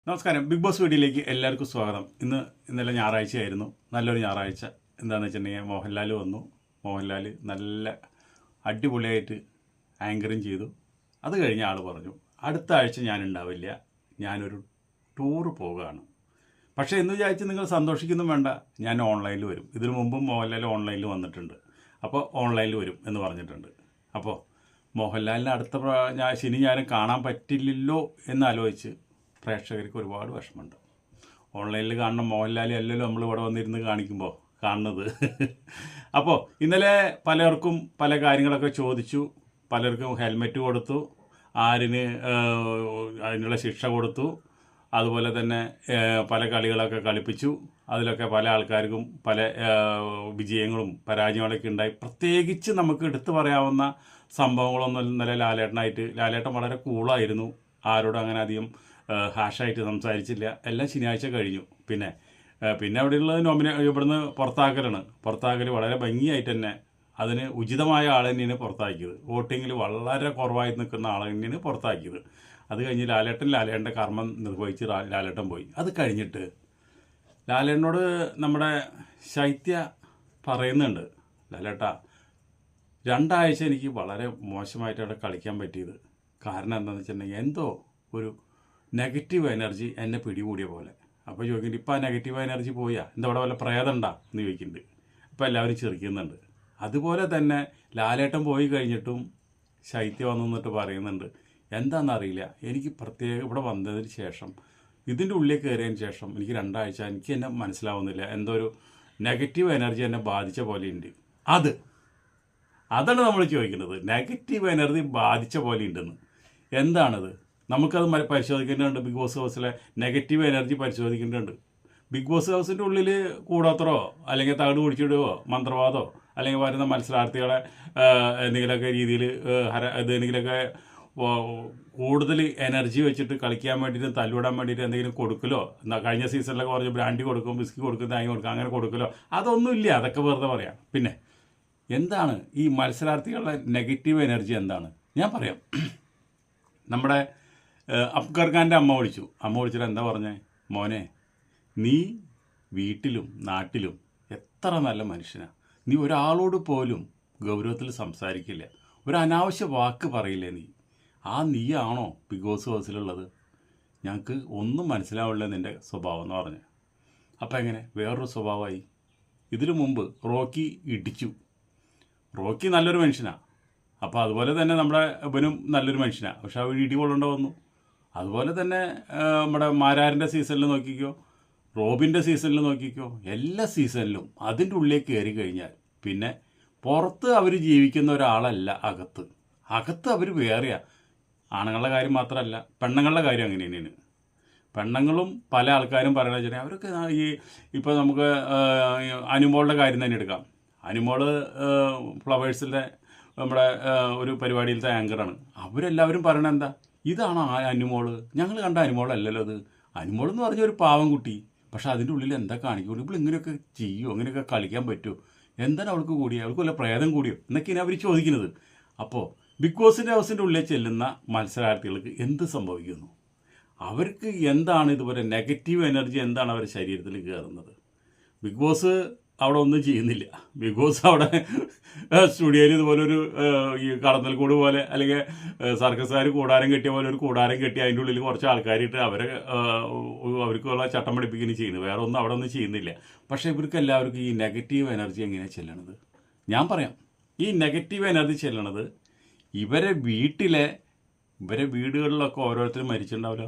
നമസ്കാരം. Big boss വീഡിയോയിലേക്ക് എല്ലാവർക്കും സ്വാഗതം. ഇന്നലെ ഞായറാഴ്ചയായിരുന്നു. നല്ലൊരു ഞായറാഴ്ച. എന്താണെന്ന് വെച്ചിട്ടുണ്ടെങ്കിൽ മോഹൻലാൽ വന്നു. മോഹൻലാൽ നല്ല അടിപൊളിയായിട്ട് ആങ്കറിങ് ചെയ്തു. അത് കഴിഞ്ഞ ആൾ പറഞ്ഞു, അടുത്ത ആഴ്ച ഞാൻ ഉണ്ടാവില്ല, ഞാനൊരു ടൂറ് പോവുകയാണ്. പക്ഷേ എന്ന് വിചാരിച്ച് നിങ്ങൾ സന്തോഷിക്കൊന്നും വേണ്ട, ഞാൻ ഓൺലൈനിൽ വരും. ഇതിനു മുമ്പും മോഹൻലാൽ ഓൺലൈനിൽ വന്നിട്ടുണ്ട്. അപ്പോൾ ഓൺലൈനിൽ വരും എന്ന് പറഞ്ഞിട്ടുണ്ട്. അപ്പോൾ മോഹൻലാലിന് ശനി ഞാനും കാണാൻ പറ്റില്ലല്ലോ എന്നാലോചിച്ച് പ്രേക്ഷകർക്ക് ഒരുപാട് വിഷമമുണ്ട്. ഓൺലൈനിൽ കാണുന്ന മോഹൻലാൽ അല്ലല്ലോ നമ്മൾ ഇവിടെ വന്നിരുന്ന് കാണിക്കുമ്പോൾ കാണുന്നത്. അപ്പോൾ ഇന്നലെ പലർക്കും പല കാര്യങ്ങളൊക്കെ ചോദിച്ചു. പലർക്കും ഹെൽമെറ്റ് കൊടുത്തു, ആരിന് അതിനുള്ള ശിക്ഷ കൊടുത്തു. അതുപോലെ തന്നെ പല കളികളൊക്കെ കളിപ്പിച്ചു. അതിലൊക്കെ പല ആൾക്കാർക്കും പല വിജയങ്ങളും പരാജയങ്ങളൊക്കെ ഉണ്ടായി. പ്രത്യേകിച്ച് നമുക്ക് എടുത്തു പറയാവുന്ന സംഭവങ്ങളൊന്നും ഇന്നലെ ലാലേട്ടൻ വളരെ കൂളായിരുന്നു. ആരോടും അങ്ങനെ അധികം ഹാഷായിട്ട് സംസാരിച്ചില്ല. എല്ലാം ശനിയാഴ്ച കഴിഞ്ഞു. പിന്നെ അവിടെയുള്ളത് ഇവിടുന്ന് പുറത്താക്കൽ വളരെ ഭംഗിയായിട്ട് തന്നെ അതിന് ഉചിതമായ ആൾ തന്നെയാണ് പുറത്താക്കിയത്. വോട്ടിങ്ങിൽ വളരെ കുറവായി നിൽക്കുന്ന ആൾ തന്നെയാണ് പുറത്താക്കിയത്. അത് കഴിഞ്ഞ് ലാലേട്ടൻ്റെ കർമ്മം നിർവഹിച്ച് ലാലേട്ടൻ പോയി. അത് കഴിഞ്ഞിട്ട് ലാലേട്ടനോട് നമ്മുടെ ശൈത്യ പറയുന്നുണ്ട്, ലാലേട്ടാ 2 ആഴ്ച എനിക്ക് വളരെ മോശമായിട്ട് അവിടെ കളിക്കാൻ പറ്റിയത്. കാരണം എന്താണെന്ന് വെച്ചിട്ടുണ്ടെങ്കിൽ എന്തോ ഒരു നെഗറ്റീവ് എനർജി എന്നെ പിടികൂടിയ പോലെ. അപ്പോൾ ചോദിക്കുന്നുണ്ട്, ഇപ്പം ആ നെഗറ്റീവ് എനർജി പോയാ എന്താ അവിടെ വല്ല പ്രേതമുണ്ടാ എന്ന് ചോദിക്കുന്നുണ്ട്. ഇപ്പോൾ എല്ലാവരും ചിരിക്കുന്നുണ്ട്. അതുപോലെ തന്നെ ലാലേട്ടൻ പോയി കഴിഞ്ഞിട്ടും ശൈത്യ വന്നിട്ട് പറയുന്നുണ്ട്, എന്താണെന്നറിയില്ല, എനിക്ക് ഇവിടെ വന്നതിന് ശേഷം ഇതിൻ്റെ ഉള്ളിൽ കയറിയതിന് ശേഷം എനിക്ക് 2 ആഴ്ച എനിക്ക് എന്നെ മനസ്സിലാവുന്നില്ല, എന്തോ ഒരു നെഗറ്റീവ് എനർജി എന്നെ ബാധിച്ച പോലെയുണ്ട്. അതാണ് നമ്മൾ ചോദിക്കുന്നത്. നെഗറ്റീവ് എനർജി ബാധിച്ച പോലെ ഉണ്ടെന്ന്. എന്താണത്? നമുക്കത് പരിശോധിക്കേണ്ടതുണ്ട്. ബിഗ് ബോസ് ഹൗസിലെ നെഗറ്റീവ് എനർജി പരിശോധിക്കേണ്ടതുണ്ട്. ബിഗ് ബോസ് ഹൗസിൻ്റെ ഉള്ളിൽ കൂടാത്തറോ അല്ലെങ്കിൽ തകട് കുടിച്ചിടുകയോ മന്ത്രവാദമോ അല്ലെങ്കിൽ വരുന്ന മത്സരാർത്ഥികളെ എന്തെങ്കിലുമൊക്കെ രീതിയിൽ എന്തെങ്കിലുമൊക്കെ കൂടുതൽ എനർജി വെച്ചിട്ട് കളിക്കാൻ വേണ്ടിയിട്ട് തല്ലുവിടാൻ വേണ്ടിയിട്ട് എന്തെങ്കിലും കൊടുക്കലോ, കഴിഞ്ഞ സീസണിലൊക്കെ പറഞ്ഞ് ബ്രാൻഡി കൊടുക്കും, ബിസ്കി കൊടുക്കും, തേങ്ങ കൊടുക്കും, അങ്ങനെ കൊടുക്കലോ, അതൊന്നുമില്ല. അതൊക്കെ വെറുതെ പറയാം. പിന്നെ എന്താണ് ഈ മത്സരാർത്ഥികളുടെ നെഗറ്റീവ് എനർജി എന്താണ്? ഞാൻ പറയാം. നമ്മുടെ അഫ്ഗർ ഖാൻ്റെ അമ്മ വിളിച്ചിട്ട് എന്താ പറഞ്ഞേ, മോനെ നീ വീട്ടിലും നാട്ടിലും എത്ര നല്ല മനുഷ്യനാണ്, നീ ഒരാളോട് പോലും ഗൗരവത്തിൽ സംസാരിക്കില്ല, ഒരു അനാവശ്യ വാക്ക് പറയില്ലേ നീയാണോ ബിഗ് ബോസ് ഹൗസിലുള്ളത്? ഞങ്ങൾക്ക് ഒന്നും മനസ്സിലാവില്ല നിൻ്റെ സ്വഭാവം എന്ന് പറഞ്ഞു. അപ്പം എങ്ങനെ വേറൊരു സ്വഭാവമായി? ഇതിനു മുമ്പ് റോക്കി ഇടിച്ചു. റോക്കി നല്ലൊരു മനുഷ്യനാണ്. അപ്പോൾ അതുപോലെ തന്നെ നമ്മുടെ ഇവനും നല്ലൊരു മനുഷ്യനാണ്. പക്ഷെ അവർ ഇടികൊള്ളേണ്ട വന്നു. അതുപോലെ തന്നെ നമ്മുടെ മാരാറിൻ്റെ സീസണിൽ നോക്കിക്കോ, റോബിൻ്റെ സീസണിൽ നോക്കിക്കോ, എല്ലാ സീസണിലും അതിൻ്റെ ഉള്ളിൽ കയറി കഴിഞ്ഞാൽ പിന്നെ പുറത്ത് അവർ ജീവിക്കുന്ന ഒരാളല്ല, അകത്ത് അവർ വേറെയാണ്. ആണുങ്ങളുടെ കാര്യം മാത്രമല്ല, പെണ്ണുങ്ങളുടെ കാര്യം അങ്ങനെ തന്നെയാണ്. പെണ്ണുങ്ങളും പല ആൾക്കാരും പറയണ വെച്ചാൽ അവർക്ക് ഇപ്പോൾ നമുക്ക് അനുമോളുടെ കാര്യം തന്നെ എടുക്കാം. അനുമോള് ഫ്ലവേഴ്സിൻ്റെ നമ്മുടെ ഒരു പരിപാടിയിലത്തെ ആങ്കറാണ്. അവരെല്ലാവരും പറയണത് എന്താ, ഇതാണ് ആ അനുമോള്, ഞങ്ങൾ കണ്ട അനുമോളല്ലല്ലോ അത്. അനുമോളെന്ന് പറഞ്ഞ ഒരു പാവം കുട്ടി, പക്ഷെ അതിൻ്റെ ഉള്ളിൽ എന്താ കാണിക്കുള്ളൂ, ഇപ്പോൾ ഇങ്ങനെയൊക്കെ ചെയ്യുമോ, ഇങ്ങനെയൊക്കെ കളിക്കാൻ പറ്റുമോ, എന്താണ് അവൾക്ക് കൂടിയോ, അവൾക്ക് വല്ല പ്രേതം കൂടിയോ എന്നൊക്കെയാണ് അവർ ചോദിക്കുന്നത്. അപ്പോൾ ബിഗ് ബോസിൻ്റെ ഹൗസിൻ്റെ ഉള്ളിൽ ചെല്ലുന്ന മത്സരാർത്ഥികൾക്ക് എന്ത് സംഭവിക്കുന്നു? അവർക്ക് എന്താണ് ഇതുപോലെ നെഗറ്റീവ് എനർജി എന്താണ് അവരുടെ ശരീരത്തിൽ കയറുന്നത്? ബിഗ് ബോസ് അവിടെ ഒന്നും ചെയ്യുന്നില്ല. ബിഗ് ബോസ് അവിടെ സ്റ്റുഡിയോയിൽ ഇതുപോലൊരു ഈ കടന്നൽക്കൂട് പോലെ അല്ലെങ്കിൽ സർക്കസുകാർ കൂടാരം കെട്ടിയ പോലെ ഒരു കൂടാരം കെട്ടി അതിൻ്റെ ഉള്ളിൽ കുറച്ച് ആൾക്കാരിട്ട് അവർക്കുള്ള ചട്ടം പഠിപ്പിക്കുകയാണ് ചെയ്യുന്നത്. വേറെ ഒന്നും അവിടെ ഒന്നും ചെയ്യുന്നില്ല. പക്ഷേ ഇവർക്ക് എല്ലാവർക്കും ഈ നെഗറ്റീവ് എനർജി എങ്ങനെയാണ് ചെല്ലണത്? ഞാൻ പറയാം. ഈ നെഗറ്റീവ് എനർജി ചെല്ലണത് ഇവരെ വീടുകളിലൊക്കെ ഓരോരുത്തരും മരിച്ചിട്ടുണ്ടാവില്ല.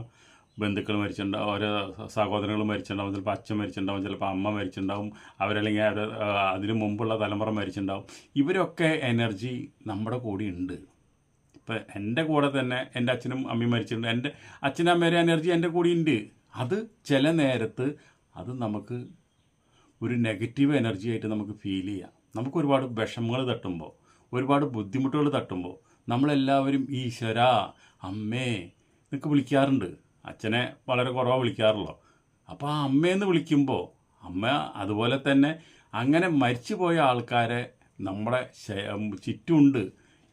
ബന്ധുക്കൾ മരിച്ചിട്ടുണ്ടാവും, ഓരോ സഹോദരങ്ങൾ മരിച്ചിട്ടുണ്ടാവും, ചിലപ്പോൾ അച്ഛൻ മരിച്ചിട്ടുണ്ടാവും, ചിലപ്പോൾ അമ്മ മരിച്ചിട്ടുണ്ടാവും, അവരല്ലെങ്കിൽ അതിനു മുമ്പുള്ള തലമുറ മരിച്ചിട്ടുണ്ടാവും. ഇവരൊക്കെ എനർജി നമ്മുടെ കൂടെ ഉണ്ട്. ഇപ്പം എൻ്റെ കൂടെ തന്നെ എൻ്റെ അച്ഛനും അമ്മയും മരിച്ചിട്ടുണ്ട്. എൻ്റെ അച്ഛനും അമ്മയുടെ എനർജി എൻ്റെ കൂടെ ഉണ്ട്. അത് ചില നേരത്ത് അത് നമുക്ക് ഒരു നെഗറ്റീവ് എനർജി ആയിട്ട് നമുക്ക് ഫീൽ ചെയ്യാം. നമുക്ക് ഒരുപാട് വിഷമങ്ങൾ തട്ടുമ്പോൾ, ഒരുപാട് ബുദ്ധിമുട്ടുകൾ തട്ടുമ്പോൾ നമ്മളെല്ലാവരും ഈശ്വര, അമ്മേ എന്നൊക്കെ വിളിക്കാറുണ്ട്. അച്ഛനെ വളരെ കുറവാണ് വിളിക്കാറുള്ളൂ. അപ്പോൾ ആ അമ്മയെന്ന് വിളിക്കുമ്പോൾ അമ്മ അതുപോലെ തന്നെ അങ്ങനെ മരിച്ചു പോയ ആൾക്കാരെ നമ്മുടെ ചുറ്റുമുണ്ട്.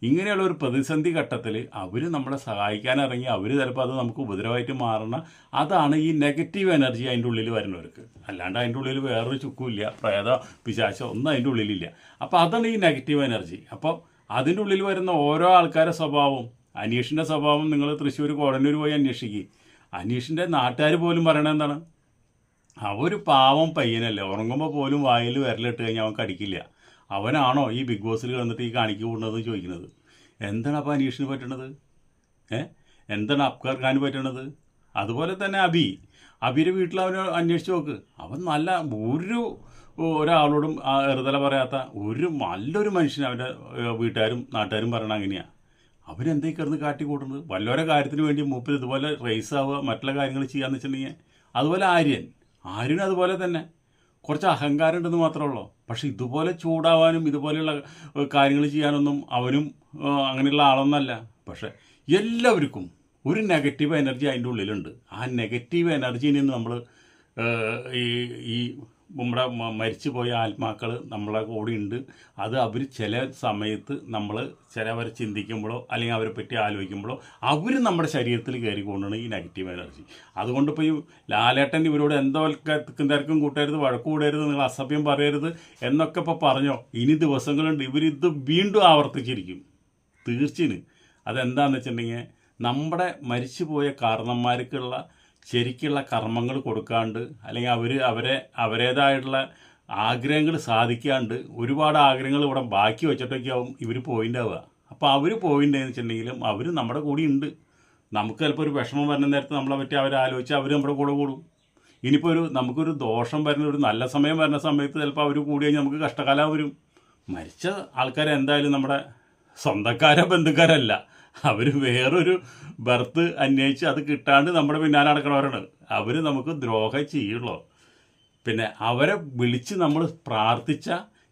ഇങ്ങനെയുള്ള ഒരു പ്രതിസന്ധി ഘട്ടത്തിൽ അവർ നമ്മളെ സഹായിക്കാൻ ഇറങ്ങി അവർ ചിലപ്പോൾ അത് നമുക്ക് ഉപദ്രവമായിട്ട് മാറണം. അതാണ് ഈ നെഗറ്റീവ് എനർജി അതിൻ്റെ ഉള്ളിൽ വരുന്നവർക്ക്. അല്ലാണ്ട് അതിൻ്റെ ഉള്ളിൽ വേറൊരു ചുക്കുമില്ല, പ്രേത പിശാചോ ഒന്നും അതിൻ്റെ ഉള്ളിലില്ല. അപ്പോൾ അതാണ് ഈ നെഗറ്റീവ് എനർജി. അപ്പോൾ അതിൻ്റെ ഉള്ളിൽ വരുന്ന ഓരോ ആൾക്കാരുടെ സ്വഭാവം, അനീഷിൻ്റെ സ്വഭാവം നിങ്ങൾ തൃശ്ശൂർ കോടന്നൂർ പോയി അന്വേഷിക്കുക. അനീഷിൻ്റെ നാട്ടുകാർ പോലും പറയണത് എന്താണ്? അവര് പാവം പയ്യനല്ലേ, ഉറങ്ങുമ്പോൾ പോലും വായിൽ വിരലിട്ട് കഴിഞ്ഞാൽ അവൻ കടിക്കില്ല. അവനാണോ ഈ ബിഗ് ബോസിൽ വന്നിട്ട് ഈ കാണിക്ക് കൂടുന്നത് ചോദിക്കുന്നത്? എന്താണ് അപ്പോൾ അനീഷിന് പറ്റണത്? എന്താണ് അബ്കാർ ഖാന് പറ്റണത്? അതുപോലെ തന്നെ അബിയുടെ വീട്ടിൽ അവന് അന്വേഷിച്ച് നോക്ക്. അവൻ നല്ല ഒരാളോടും എറുതല പറയാത്ത നല്ലൊരു മനുഷ്യൻ. അവൻ്റെ വീട്ടുകാരും നാട്ടുകാരും പറയണ അങ്ങനെയാണ്. അവരെന്തേ കിടന്ന് കാട്ടിക്കൂട്ടുന്നത്? വല്ലവരെ കാര്യത്തിന് വേണ്ടി മൂപ്പിൽ ഇതുപോലെ റേസ് ആവുക, മറ്റുള്ള കാര്യങ്ങൾ ചെയ്യാന്ന് വെച്ചിട്ടുണ്ടെങ്കിൽ. അതുപോലെ ആര്യനും അതുപോലെ തന്നെ കുറച്ച് അഹങ്കാരം ഉണ്ടെന്ന് മാത്രമേ ഉള്ളൂ. പക്ഷെ ഇതുപോലെ ചൂടാവാനും ഇതുപോലെയുള്ള കാര്യങ്ങൾ ചെയ്യാനൊന്നും അവനും അങ്ങനെയുള്ള ആളൊന്നല്ല. പക്ഷെ എല്ലാവർക്കും ഒരു നെഗറ്റീവ് എനർജി അതിൻ്റെ ഉള്ളിലുണ്ട്. ആ നെഗറ്റീവ് എനർജീനെ നമ്മൾ ഈ നമ്മുടെ മരിച്ചു പോയ ആത്മാക്കൾ നമ്മളെ കൂടെ ഉണ്ട്. അത് അവർ ചില സമയത്ത് ചിലവരെ ചിന്തിക്കുമ്പോഴോ അല്ലെങ്കിൽ അവരെ പറ്റി ആലോചിക്കുമ്പോഴോ അവർ നമ്മുടെ ശരീരത്തിൽ കയറി കൊണ്ടാണ് ഈ നെഗറ്റീവ് എനർജി. അതുകൊണ്ട് ഇപ്പോൾ ഈ ലാലേട്ടൻ ഇവരോട് എന്തോ തിരക്കും കൂട്ടരുത്, വഴക്ക് കൂടരുത്, നിങ്ങൾ അസഭ്യം പറയരുത് എന്നൊക്കെ ഇപ്പോൾ പറഞ്ഞോ, ഇനി ദിവസങ്ങളുണ്ട് ഇവരിത് വീണ്ടും ആവർത്തിച്ചിരിക്കും തീർച്ചയായും. അതെന്താണെന്ന് വെച്ചിട്ടുണ്ടെങ്കിൽ നമ്മുടെ മരിച്ചുപോയ കാരണന്മാർക്കുള്ള ശരിക്കുള്ള കർമ്മങ്ങൾ കൊടുക്കാണ്ട്, അല്ലെങ്കിൽ അവരേതായിട്ടുള്ള ആഗ്രഹങ്ങൾ സാധിക്കാണ്ട് ഒരുപാട് ആഗ്രഹങ്ങൾ ഇവിടെ ബാക്കി വെച്ചിട്ടൊക്കെ ആവും ഇവർ പോയിൻ്റ് ആവുക. അപ്പോൾ അവർ പോയിൻ്റ് എന്ന് വെച്ചിട്ടുണ്ടെങ്കിലും അവർ നമ്മുടെ കൂടെ ഉണ്ട്. നമുക്ക് ചിലപ്പോൾ ഒരു വിഷമം വരുന്ന നേരത്ത് നമ്മളെ പറ്റി അവരാലോചിച്ച് അവർ നമ്മുടെ കൂടെ കൂടും. ഇനിയിപ്പോൾ നമുക്കൊരു ദോഷം വരുന്ന ഒരു നല്ല സമയം വരുന്ന സമയത്ത് ചിലപ്പോൾ അവർ കൂടി കഴിഞ്ഞാൽ നമുക്ക് കഷ്ടകാലം വരും. മരിച്ച ആൾക്കാരെന്തായാലും നമ്മുടെ സ്വന്തക്കാരോ ബന്ധുക്കാരല്ല. അവർ വേറൊരു ബർത്ത് അന്വേഷിച്ച് അത് കിട്ടാണ്ട് നമ്മുടെ പിന്നാലെ നടക്കണവരാണ്. അവർ നമുക്ക് ദ്രോഹം ചെയ്യുള്ളൂ. പിന്നെ അവരെ വിളിച്ച് നമ്മൾ പ്രാർത്ഥിച്ച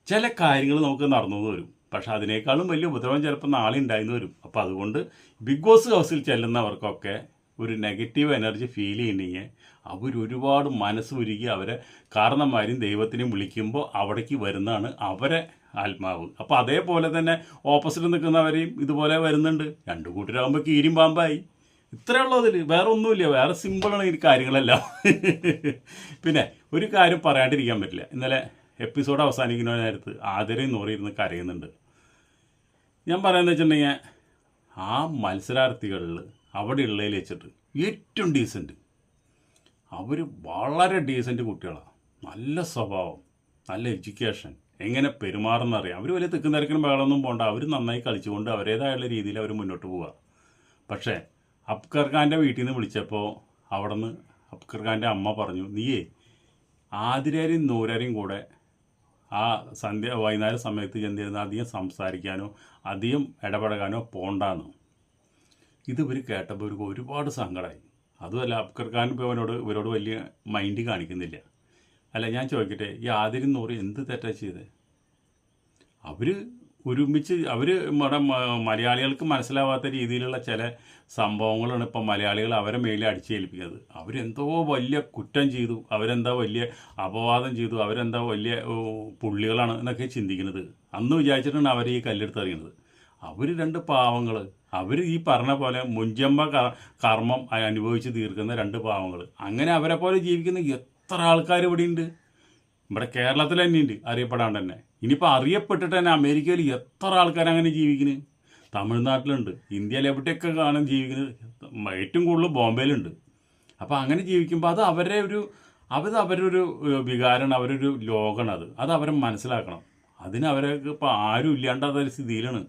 ചില കാര്യങ്ങൾ നമുക്ക് നടന്നു വരും. പക്ഷെ അതിനേക്കാളും വലിയ ഉപദ്രവം ചിലപ്പോൾ നാളെ ഉണ്ടായിരുന്നു വരും. അപ്പോൾ അതുകൊണ്ട് ബിഗ് ബോസ് ഹൗസിൽ ചെല്ലുന്നവർക്കൊക്കെ ഒരു നെഗറ്റീവ് എനർജി ഫീൽ ചെയ്യണമെങ്കിൽ അവരൊരുപാട് മനസ്സുരുകി അവരെ കാരണന്മാരും ദൈവത്തിനെയും വിളിക്കുമ്പോൾ അവിടേക്ക് വരുന്നതാണ് അവരെ ആത്മാവ്. അപ്പോൾ അതേപോലെ തന്നെ ഓപ്പോസിറ്റ് നിൽക്കുന്നവരെയും ഇതുപോലെ വരുന്നുണ്ട്. രണ്ടു കൂട്ടരാകുമ്പോൾ കീരിയും പാമ്പായി. ഇത്രയുള്ളതിൽ വേറെ ഒന്നുമില്ല. വേറെ സിമ്പിളാണ് ഈ കാര്യങ്ങളെല്ലാം. പിന്നെ ഒരു കാര്യം പറയാണ്ടിരിക്കാൻ പറ്റില്ല. ഇന്നലെ എപ്പിസോഡ് അവസാനിക്കുന്ന നേരത്ത് ആദരയും നൂറിയിരുന്ന് കരയുന്നുണ്ട്. ഞാൻ പറയുന്നത് വെച്ചിട്ടുണ്ടെങ്കിൽ ആ മത്സരാർത്ഥികളിൽ അവിടെ ഉള്ളതിൽ വെച്ചിട്ട് ഏറ്റവും ഡീസൻറ്റ് അവർ വളരെ ഡീസൻറ്റ് കുട്ടികളാണ്. നല്ല സ്വഭാവം, നല്ല എഡ്യൂക്കേഷൻ, എങ്ങനെ പെരുമാറുന്നറിയാം. അവർ വലിയ തിക്കും തിരക്കിനും ബഹളമൊന്നും പോകണ്ട. അവർ നന്നായി കളിച്ചുകൊണ്ട് അവരേതായുള്ള രീതിയിൽ അവർ മുന്നോട്ട് പോവുക. പക്ഷേ അബ്കർ ഖാൻ്റെ വീട്ടിൽ നിന്ന് വിളിച്ചപ്പോൾ അവിടെ നിന്ന് അബ്കർ ഖാൻ്റെ അമ്മ പറഞ്ഞു, നീയേ ആതിരേരെയും നൂരേരെയും കൂടെ ആ വൈകുന്നേരം സമയത്ത് ചെന്നിരുന്ന് അധികം സംസാരിക്കാനോ അധികം ഇടപെടാനോ പോണ്ടാന്ന്. ഇത് ഇവർ കേട്ടപ്പോൾ ഇവർക്ക് ഒരുപാട് സങ്കടമായി. അതുമല്ല അബ്കർ ഖാൻ ഇപ്പോൾ ഇവരോട് വലിയ മൈൻഡ് കാണിക്കുന്നില്ല. അല്ല ഞാൻ ചോദിക്കട്ടെ, ഈ ആതിരും നൂറ് എന്ത് തെറ്റാ ചെയ്തത്? അവർ ഒരുമിച്ച് മലയാളികൾക്ക് മനസ്സിലാവാത്ത രീതിയിലുള്ള ചില സംഭവങ്ങളാണ് ഇപ്പം മലയാളികൾ അവരെ മേലെ അടിച്ചേൽപ്പിക്കുന്നത്. അവരെന്തോ വലിയ കുറ്റം ചെയ്തു, അവരെന്താ വലിയ അപവാദം ചെയ്തു, അവരെന്താ വലിയ പുള്ളികളാണ് എന്നൊക്കെ ചിന്തിക്കുന്നത്. അന്ന് വിചാരിച്ചിട്ടാണ് അവർ ഈ കല്ലെടുത്തറിയുന്നത്. അവർ രണ്ട് പാവങ്ങൾ. അവർ ഈ പറഞ്ഞ പോലെ മുഞ്ചമ്പ കർമ്മം അനുഭവിച്ച് തീർക്കുന്ന രണ്ട് പാവങ്ങൾ. അങ്ങനെ അവരെ പോലെ ജീവിക്കുന്ന എത്ര ആൾക്കാർ ഇവിടെ ഉണ്ട്. ഇവിടെ കേരളത്തിൽ തന്നെ ഉണ്ട് അറിയപ്പെടാണ്ട് തന്നെ. ഇനിയിപ്പോൾ അറിയപ്പെട്ടിട്ട് തന്നെ അമേരിക്കയിൽ എത്ര ആൾക്കാർ അങ്ങനെ ജീവിക്കുന്നത്. തമിഴ്നാട്ടിലുണ്ട്, ഇന്ത്യയിൽ എവിടെയൊക്കെ കാണാൻ ജീവിക്കുന്നത്. ഏറ്റവും കൂടുതൽ ബോംബെയിലുണ്ട്. അപ്പോൾ അങ്ങനെ ജീവിക്കുമ്പോൾ അത് അവരുടെ ഒരു വികാരമാണ്, അവരൊരു ലോകമാണ്. അത് അവരെ മനസ്സിലാക്കണം. അതിന് അവർക്ക് ഇപ്പോൾ ആരും ഇല്ലാണ്ടാത്ത സ്ഥിതിയിലാണ്.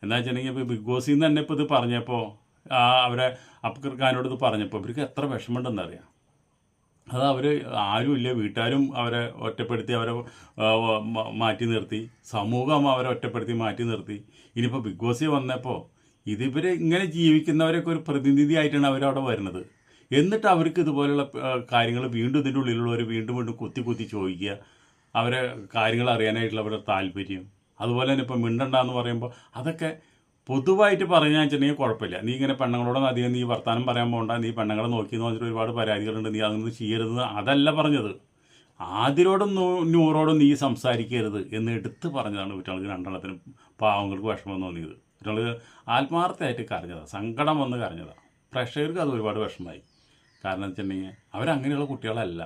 എന്താ വെച്ചിട്ടുണ്ടെങ്കിൽ ഇപ്പോൾ ബിഗ് ബോസിൽ നിന്ന് തന്നെ ഇപ്പോൾ ഇത് പറഞ്ഞപ്പോൾ അവരെ അബ്കർ ഖാനോട് ഇത് പറഞ്ഞപ്പോൾ ഇവർക്ക് എത്ര വിഷമമുണ്ടെന്നറിയാം. അത് ആരുമില്ല, വീട്ടുകാരും അവരെ ഒറ്റപ്പെടുത്തി, അവരെ മാറ്റി നിർത്തി, സമൂഹം അവരെ ഒറ്റപ്പെടുത്തി മാറ്റി നിർത്തി. ഇനിയിപ്പോൾ ബിഗ് ബോസിൽ വന്നപ്പോൾ ഇങ്ങനെ ജീവിക്കുന്നവരൊക്കെ ഒരു പ്രതിനിധിയായിട്ടാണ് അവരവിടെ വരുന്നത്. എന്നിട്ട് അവർക്ക് ഇതുപോലെയുള്ള കാര്യങ്ങൾ വീണ്ടും ഇതിൻ്റെ ഉള്ളിലുള്ളവർ വീണ്ടും വീണ്ടും കുത്തി ചോദിക്കുക, അവരെ കാര്യങ്ങൾ അറിയാനായിട്ടുള്ള അവരുടെ താല്പര്യം. അതുപോലെ തന്നെ ഇപ്പോൾ മിണ്ടണ്ടെന്ന് പറയുമ്പോൾ അതൊക്കെ പൊതുവായിട്ട് പറഞ്ഞാൽ വെച്ചിട്ടുണ്ടെങ്കിൽ കുഴപ്പമില്ല. നീ ഇങ്ങനെ പെണ്ണുങ്ങളോടൊന്നും അധികം നീ വർത്താനം പറയാൻ പോകണ്ട, നീ പെണ്ണുങ്ങളെ നോക്കിയെന്ന് പറഞ്ഞിട്ട് ഒരുപാട് പരാതികളുണ്ട്, നീ അതൊന്നും ചെയ്യരുത്, അതല്ല പറഞ്ഞത്. ആതിരോടും നൂറോടും നീ സംസാരിക്കരുത് എന്ന് എടുത്ത് പറഞ്ഞതാണ് കുട്ടികൾക്ക് രണ്ടെണ്ണത്തിനും പാവങ്ങൾക്ക് വിഷമം തോന്നിയത്. ഒരാൾ ആത്മാർത്ഥമായിട്ട് കരഞ്ഞതാണ്, സങ്കടം വന്ന് കരഞ്ഞതാണ്. പ്രേക്ഷകർക്ക് അത് ഒരുപാട് വിഷമമായി. കാരണം എന്ന് വെച്ചിട്ടുണ്ടെങ്കിൽ അവരങ്ങനെയുള്ള കുട്ടികളല്ല.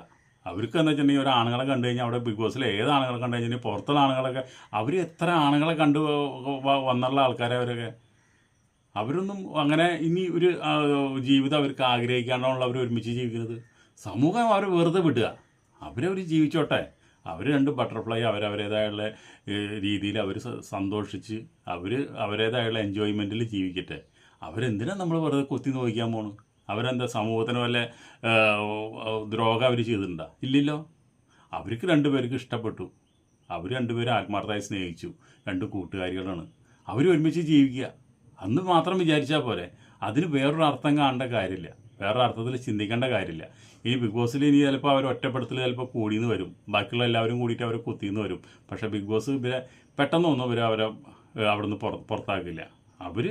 അവർക്ക് എന്താ വെച്ചിട്ടുണ്ടെങ്കിൽ ഒരു ആണുങ്ങളെ കണ്ടു കഴിഞ്ഞാൽ അവിടെ ബിഗ് ബോസിൽ ഏത് ആണുങ്ങളെ കണ്ടു കഴിഞ്ഞാൽ പുറത്തുള്ള ആണുങ്ങളൊക്കെ അവർ എത്ര ആണുങ്ങളെ കണ്ടു വന്നുള്ള ആൾക്കാരെ അവരൊക്കെ അവരൊന്നും അങ്ങനെ ഇനി ഒരു ജീവിതം അവർക്ക് ആഗ്രഹിക്കാണ്ടുള്ള അവർ ഒരുമിച്ച് ജീവിക്കുന്നത്. സമൂഹം അവർ വെറുതെ വിടുക, അവരവർ ജീവിച്ചോട്ടെ. അവർ രണ്ട് ബട്ടർഫ്ലൈ അവരവരുടേതായുള്ള രീതിയിൽ അവർ സന്തോഷിച്ച് അവരുടേതായുള്ള എൻജോയ്മെൻറ്റിൽ ജീവിക്കട്ടെ. അവരെന്തിനാണ് നമ്മൾ വെറുതെ കുത്തി നോക്കിക്കാൻ പോണു? അവരെന്താ സമൂഹത്തിന് വല്ല ദ്രോഹം അവർ ചെയ്തിട്ടുണ്ടോ? ഇല്ലല്ലോ. അവർക്ക് രണ്ടുപേർക്ക് ഇഷ്ടപ്പെട്ടു, അവർ രണ്ടുപേരും ആത്മാർത്ഥമായി സ്നേഹിച്ചു, രണ്ട് കൂട്ടുകാരികളാണ്, അവർ ഒരുമിച്ച് ജീവിക്കുക. അന്ന് മാത്രം വിചാരിച്ചാൽ പോരെ. അതിന് വേറൊരു അർത്ഥം കാണേണ്ട കാര്യമില്ല, വേറൊരു അർത്ഥത്തിൽ ചിന്തിക്കേണ്ട കാര്യമില്ല. ഈ ബിഗ് ബോസിൽ ഇനി ചിലപ്പോൾ അവർ ഒറ്റപ്പെടുത്തൽ ചിലപ്പോൾ കൂടിയെന്ന് വരും, ബാക്കിയുള്ള എല്ലാവരും കൂടിയിട്ട് അവർ കുത്തിയെന്ന് വരും. പക്ഷേ ബിഗ് ബോസ് ഇവരെ പെട്ടെന്നൊന്നും അവരെ അവിടുന്ന് പുറത്താക്കില്ല. അവർ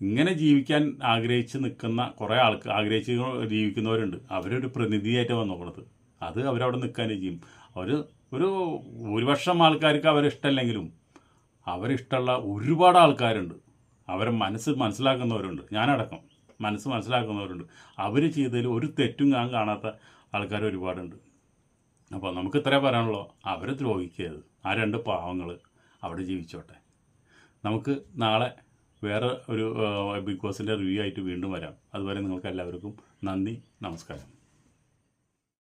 ഇങ്ങനെ ജീവിക്കാൻ ആഗ്രഹിച്ച് നിൽക്കുന്ന കുറേ ആഗ്രഹിച്ച് ജീവിക്കുന്നവരുണ്ട്. അവരൊരു പ്രതിനിധിയായിട്ട് വന്നുകൊടുത്ത് അത് അവരവിടെ നിൽക്കാൻ ചെയ്യും. ഒരു ഭൂരിപക്ഷം ആൾക്കാർക്ക് അവരിഷ്ടമല്ലെങ്കിലും അവരിഷ്ടമുള്ള ഒരുപാട് ആൾക്കാരുണ്ട്. അവരെ മനസ്സിലാക്കുന്നവരുണ്ട്, ഞാനടക്കം മനസ്സിലാക്കുന്നവരുണ്ട്. അവർ ചെയ്തതിൽ ഒരു തെറ്റും ഞാൻ കാണാത്ത ആൾക്കാർ ഒരുപാടുണ്ട്. അപ്പോൾ നമുക്ക് ഇത്രേ പറയാനുള്ളൂ, അവരെ ദ്രോഹിക്കരുത്. ആ രണ്ട് പാവങ്ങൾ അവിടെ ജീവിച്ചോട്ടെ. നമുക്ക് നാളെ വേറെ ഒരു ബിഗ് ബോസിൻ്റെ റിവ്യൂ ആയിട്ട് വീണ്ടും വരാം. അതുവരെ നിങ്ങൾക്ക് എല്ലാവർക്കും നന്ദി, നമസ്കാരം.